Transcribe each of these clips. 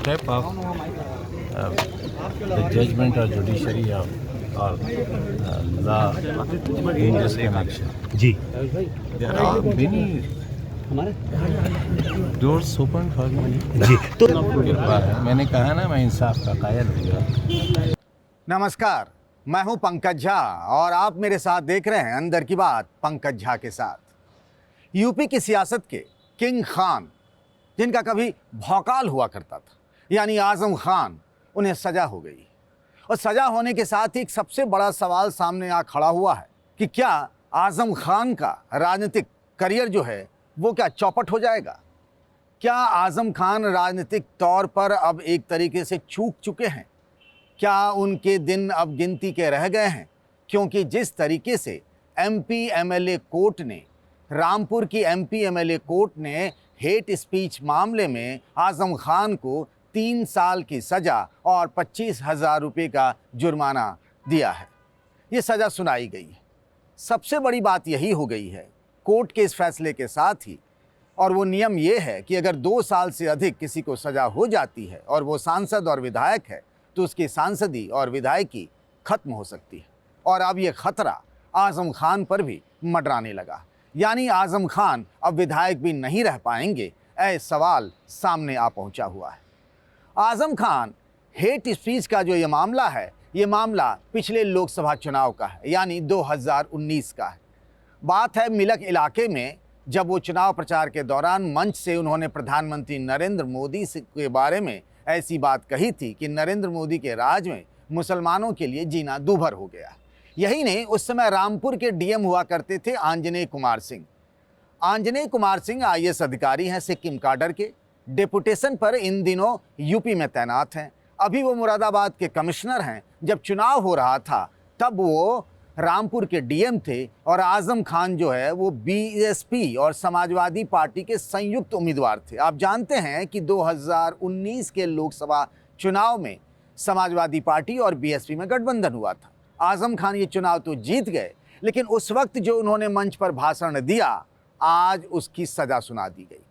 step of the judgment or judiciary of or law in this connection. Ji There are many doors open for me. जी तो कृपा है, मैंने कहा ना मैं इंसाफ का कायल हूँ। नमस्कार, मैं हूं पंकज झा और आप मेरे साथ देख रहे हैं अंदर की बात पंकज झा के साथ। यूपी की सियासत के किंग खान, जिनका कभी भौकाल हुआ करता था, यानी आजम खान, उन्हें सजा हो गई। और सजा होने के साथ ही एक सबसे बड़ा सवाल सामने आ खड़ा हुआ है कि क्या आजम खान का राजनीतिक करियर जो है वो क्या चौपट हो जाएगा? क्या आजम खान राजनीतिक तौर पर अब एक तरीके से चूक चुके हैं? क्या उनके दिन अब गिनती के रह गए हैं? क्योंकि जिस तरीके से एमपी एमएलए कोर्ट ने, रामपुर की एमपी एमएलए कोर्ट ने हेट स्पीच मामले में आजम खान को 3 साल की सज़ा और 25,000 रुपये का जुर्माना दिया है, ये सज़ा सुनाई गई है। सबसे बड़ी बात यही हो गई है कोर्ट के इस फैसले के साथ ही, और वो नियम ये है कि अगर 2 साल से अधिक किसी को सज़ा हो जाती है और वो सांसद और विधायक है तो उसकी सांसदी और विधायकी खत्म हो सकती है। और अब ये खतरा आजम खान पर भी मंडराने लगा, यानी आजम खान अब विधायक भी नहीं रह पाएंगे, ऐसा सवाल सामने आ पहुंचा हुआ है। आजम खान हेट स्पीच का जो ये मामला है, ये मामला पिछले लोकसभा चुनाव का है, यानी 2019 का है। बात है मिलक इलाके में, जब वो चुनाव प्रचार के दौरान मंच से उन्होंने प्रधानमंत्री नरेंद्र मोदी के बारे में ऐसी बात कही थी कि नरेंद्र मोदी के राज में मुसलमानों के लिए जीना दूभर हो गया। यही नहीं, उस समय रामपुर के डीएम हुआ करते थे आंजनेय कुमार सिंह। आंजनेय कुमार सिंह आईएएस अधिकारी हैं सिक्किम काडर के, डेपुटेशन पर इन दिनों यूपी में तैनात हैं। अभी वो मुरादाबाद के कमिश्नर हैं। जब चुनाव हो रहा था तब वो रामपुर के डीएम थे और आजम खान जो है वो बीएसपी और समाजवादी पार्टी के संयुक्त उम्मीदवार थे। आप जानते हैं कि 2019 के लोकसभा चुनाव में समाजवादी पार्टी और बीएसपी में गठबंधन हुआ था। आजम खान ये चुनाव तो जीत गए, लेकिन उस वक्त जो उन्होंने मंच पर भाषण दिया, आज उसकी सज़ा सुना दी गई।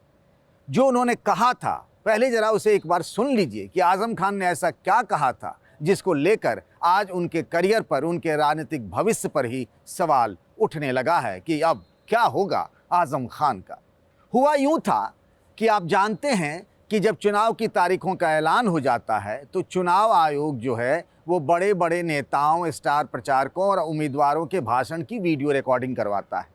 जो उन्होंने कहा था, पहले ज़रा उसे एक बार सुन लीजिए कि आजम खान ने ऐसा क्या कहा था जिसको लेकर आज उनके करियर पर, उनके राजनीतिक भविष्य पर ही सवाल उठने लगा है कि अब क्या होगा आजम खान का। हुआ यूँ था कि आप जानते हैं कि जब चुनाव की तारीखों का ऐलान हो जाता है तो चुनाव आयोग जो है वो बड़े बड़े नेताओं, स्टार प्रचारकों और उम्मीदवारों के भाषण की वीडियो रिकॉर्डिंग करवाता है।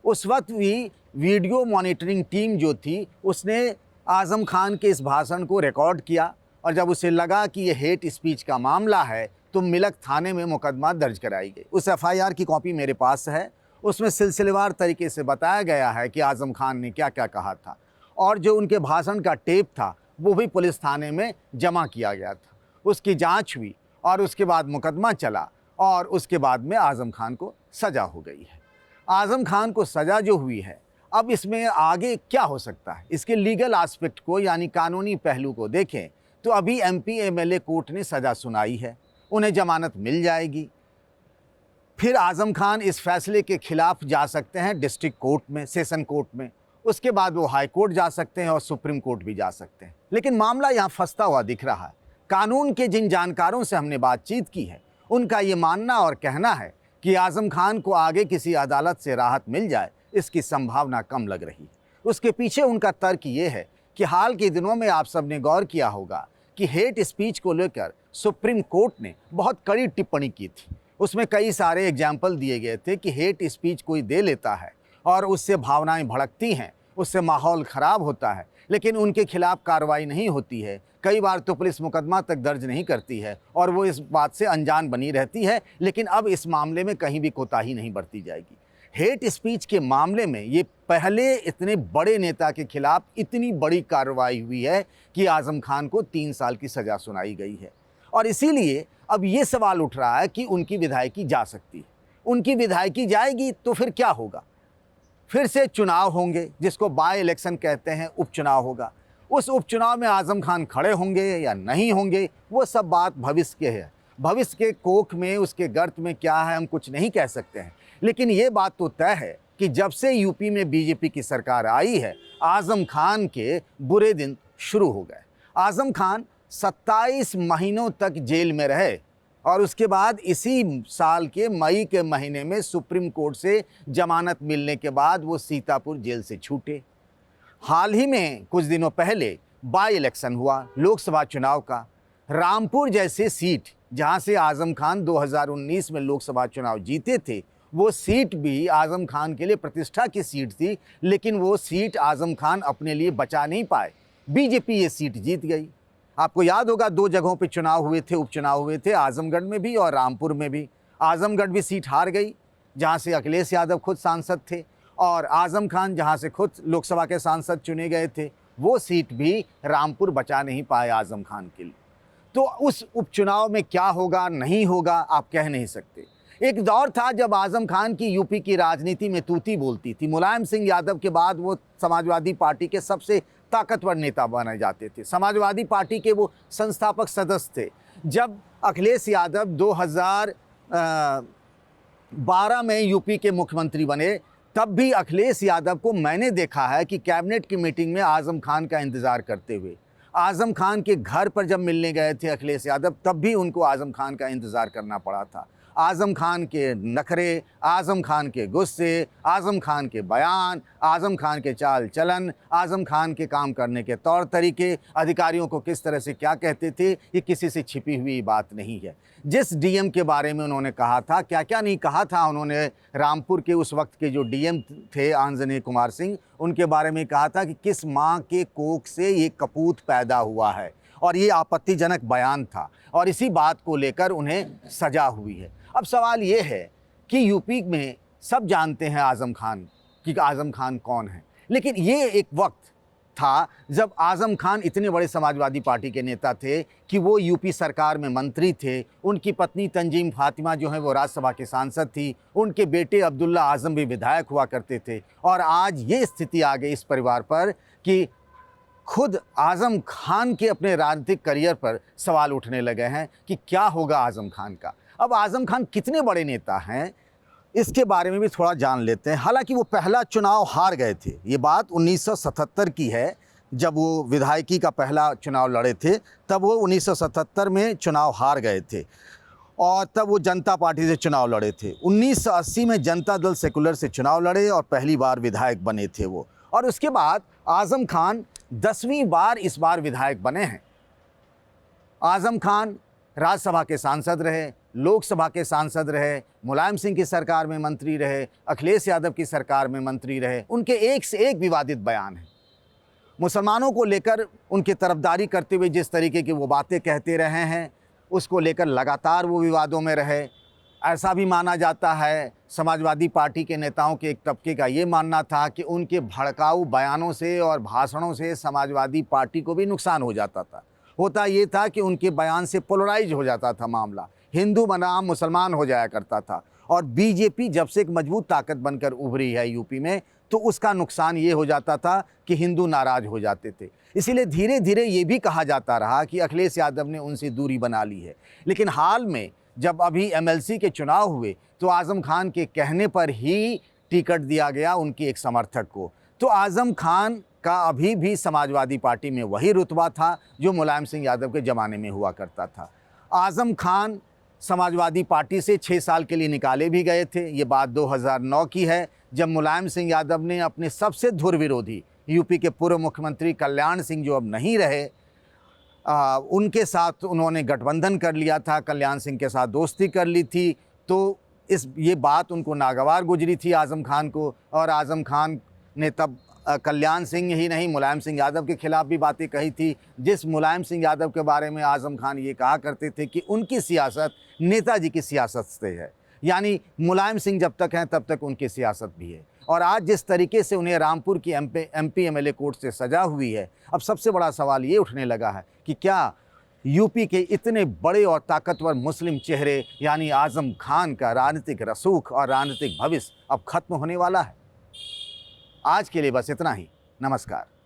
उस वक्त भी वीडियो मॉनिटरिंग टीम जो थी उसने आजम खान के इस भाषण को रिकॉर्ड किया, और जब उसे लगा कि ये हेट स्पीच का मामला है तो मिलक थाने में मुकदमा दर्ज कराई गई। उस एफआईआर की कॉपी मेरे पास है। उसमें सिलसिलेवार तरीके से बताया गया है कि आजम खान ने क्या क्या कहा था, और जो उनके भाषण का टेप था वो भी पुलिस थाने में जमा किया गया था। उसकी जांच हुई और उसके बाद मुकदमा चला और उसके बाद में आजम खान को सज़ा हो गई है। आजम खान को सज़ा जो हुई है, अब इसमें आगे क्या हो सकता है, इसके लीगल एस्पेक्ट को यानी कानूनी पहलू को देखें तो अभी एमपी एमएलए कोर्ट ने सज़ा सुनाई है, उन्हें जमानत मिल जाएगी। फिर आजम खान इस फैसले के खिलाफ जा सकते हैं डिस्ट्रिक्ट कोर्ट में, सेशन कोर्ट में, उसके बाद वो हाई कोर्ट जा सकते हैं और सुप्रीम कोर्ट भी जा सकते हैं। लेकिन मामला यहाँ फंसता हुआ दिख रहा है। कानून के जिन जानकारों से हमने बातचीत की है उनका ये मानना और कहना है कि आजम खान को आगे किसी अदालत से राहत मिल जाए, इसकी संभावना कम लग रही है। उसके पीछे उनका तर्क ये है कि हाल के दिनों में आप सबने गौर किया होगा कि हेट स्पीच को लेकर सुप्रीम कोर्ट ने बहुत कड़ी टिप्पणी की थी। उसमें कई सारे एग्जाम्पल दिए गए थे कि हेट स्पीच कोई दे लेता है और उससे भावनाएं भड़कती हैं, उससे माहौल ख़राब होता है, लेकिन उनके खिलाफ कार्रवाई नहीं होती है। कई बार तो पुलिस मुकदमा तक दर्ज नहीं करती है और वो इस बात से अनजान बनी रहती है। लेकिन अब इस मामले में कहीं भी कोताही नहीं बरती जाएगी। हेट स्पीच के मामले में ये पहले इतने बड़े नेता के खिलाफ इतनी बड़ी कार्रवाई हुई है कि आजम खान को 3 साल की सज़ा सुनाई गई है। और इसीलिए अब ये सवाल उठ रहा है कि उनकी विधायकी जा सकती है। उनकी विधायकी जाएगी तो फिर क्या होगा? फिर से चुनाव होंगे, जिसको बाय इलेक्शन कहते हैं, उपचुनाव होगा। उस उपचुनाव में आजम खान खड़े होंगे या नहीं होंगे, वो सब बात भविष्य के है। भविष्य के कोख में, उसके गर्त में क्या है हम कुछ नहीं कह सकते हैं। लेकिन ये बात तो तय है कि जब से यूपी में बीजेपी की सरकार आई है, आजम खान के बुरे दिन शुरू हो गए। आजम खान 27 महीनों तक जेल में रहे और उसके बाद इसी साल के मई के महीने में सुप्रीम कोर्ट से जमानत मिलने के बाद वो सीतापुर जेल से छूटे। हाल ही में कुछ दिनों पहले बाई इलेक्शन हुआ लोकसभा चुनाव का। रामपुर जैसे सीट जहां से आजम खान 2019 में लोकसभा चुनाव जीते थे, वो सीट भी आजम खान के लिए प्रतिष्ठा की सीट थी, लेकिन वो सीट आजम खान अपने लिए बचा नहीं पाए। बीजेपी ये सीट जीत गई। आपको याद होगा 2 जगहों पे चुनाव हुए थे, उपचुनाव हुए थे, आजमगढ़ में भी और रामपुर में भी। आजमगढ़ भी सीट हार गई जहां से अखिलेश यादव खुद सांसद थे, और आजम खान जहां से खुद लोकसभा के सांसद चुने गए थे, वो सीट भी रामपुर बचा नहीं पाए आजम खान के लिए। तो उस उपचुनाव में क्या होगा नहीं होगा आप कह नहीं सकते। एक दौर था जब आजम खान की यूपी की राजनीति में तूती बोलती थी। मुलायम सिंह यादव के बाद वो समाजवादी पार्टी के सबसे ताकतवर नेता बने जाते थे। समाजवादी पार्टी के वो संस्थापक सदस्य थे। जब अखिलेश यादव 2012 में यूपी के मुख्यमंत्री बने, तब भी अखिलेश यादव को मैंने देखा है कि कैबिनेट की मीटिंग में आजम खान का इंतज़ार करते हुए। आजम खान के घर पर जब मिलने गए थे अखिलेश यादव, तब भी उनको आजम खान का इंतज़ार करना पड़ा था। आजम खान के नखरे, आजम खान के गुस्से, आजम खान के बयान, आजम खान के चाल चलन, आजम खान के काम करने के तौर तरीके, अधिकारियों को किस तरह से क्या कहते थे, ये किसी से छिपी हुई बात नहीं है। जिस डीएम के बारे में उन्होंने कहा था, क्या क्या नहीं कहा था उन्होंने। रामपुर के उस वक्त के जो डीएम थे आंजनेय कुमार सिंह, उनके बारे में कहा था कि किस माँ के कोख से ये कपूत पैदा हुआ है, और ये आपत्तिजनक बयान था, और इसी बात को लेकर उन्हें सजा हुई है। अब सवाल ये है कि यूपी में सब जानते हैं आजम खान कि आजम खान कौन है, लेकिन ये एक वक्त था जब आजम खान इतने बड़े समाजवादी पार्टी के नेता थे कि वो यूपी सरकार में मंत्री थे। उनकी पत्नी तंजीम फातिमा जो है वो राज्यसभा के सांसद थी। उनके बेटे अब्दुल्ला आजम भी विधायक हुआ करते थे। और आज ये स्थिति आ गई इस परिवार पर कि खुद आजम खान के अपने राजनीतिक करियर पर सवाल उठने लगे हैं कि क्या होगा आजम खान का। अब आजम खान कितने बड़े नेता हैं, इसके बारे में भी थोड़ा जान लेते हैं। हालांकि वो पहला चुनाव हार गए थे, ये बात 1977 की है। जब वो विधायकी का पहला चुनाव लड़े थे, तब वो 1977 में चुनाव हार गए थे, और तब वो जनता पार्टी से चुनाव लड़े थे। 1980 में जनता दल सेकुलर से चुनाव लड़े और पहली बार विधायक बने थे वो। और उसके बाद आजम खान 10वीं बार इस बार विधायक बने हैं। आजम खान राज्यसभा के सांसद रहे, लोकसभा के सांसद रहे, मुलायम सिंह की सरकार में मंत्री रहे, अखिलेश यादव की सरकार में मंत्री रहे। उनके एक से एक विवादित बयान हैं। मुसलमानों को लेकर उनकी तरफदारी करते हुए जिस तरीके की वो बातें कहते रहे हैं, उसको लेकर लगातार वो विवादों में रहे। ऐसा भी माना जाता है, समाजवादी पार्टी के नेताओं के एक तबके का ये मानना था कि उनके भड़काऊ बयानों से और भाषणों से समाजवादी पार्टी को भी नुकसान हो जाता था। होता ये था कि उनके बयान से पोलराइज हो जाता था मामला, हिंदू बनाम मुसलमान हो जाया करता था। और बीजेपी जब से एक मजबूत ताकत बनकर उभरी है यूपी में, तो उसका नुकसान ये हो जाता था कि हिंदू नाराज हो जाते थे। इसीलिए धीरे धीरे ये भी कहा जाता रहा कि अखिलेश यादव ने उनसे दूरी बना ली है। लेकिन हाल में जब अभी एमएलसी के चुनाव हुए, तो आजम खान के कहने पर ही टिकट दिया गया उनके एक समर्थक को। तो आजम खान का अभी भी समाजवादी पार्टी में वही रुतबा था जो मुलायम सिंह यादव के ज़माने में हुआ करता था। आजम खान समाजवादी पार्टी से 6 साल के लिए निकाले भी गए थे। ये बात 2009 की है, जब मुलायम सिंह यादव ने अपने सबसे धुर विरोधी यूपी के पूर्व मुख्यमंत्री कल्याण सिंह, जो अब नहीं रहे, उनके साथ उन्होंने गठबंधन कर लिया था, कल्याण सिंह के साथ दोस्ती कर ली थी। तो ये बात उनको नागवार गुजरी थी आजम खान को, और आजम खान ने तब कल्याण सिंह ही नहीं मुलायम सिंह यादव के खिलाफ भी बातें कही थी। जिस मुलायम सिंह यादव के बारे में आजम खान ये कहा करते थे कि उनकी सियासत नेताजी की सियासत से है, यानी मुलायम सिंह जब तक हैं तब तक उनकी सियासत भी है। और आज जिस तरीके से उन्हें रामपुर की एमपी एमएलए कोर्ट से सजा हुई है, अब सबसे बड़ा सवाल ये उठने लगा है कि क्या यूपी के इतने बड़े और ताकतवर मुस्लिम चेहरे यानी आजम खान का राजनीतिक रसूख और राजनीतिक भविष्य अब खत्म होने वाला है। आज के लिए बस इतना ही। नमस्कार।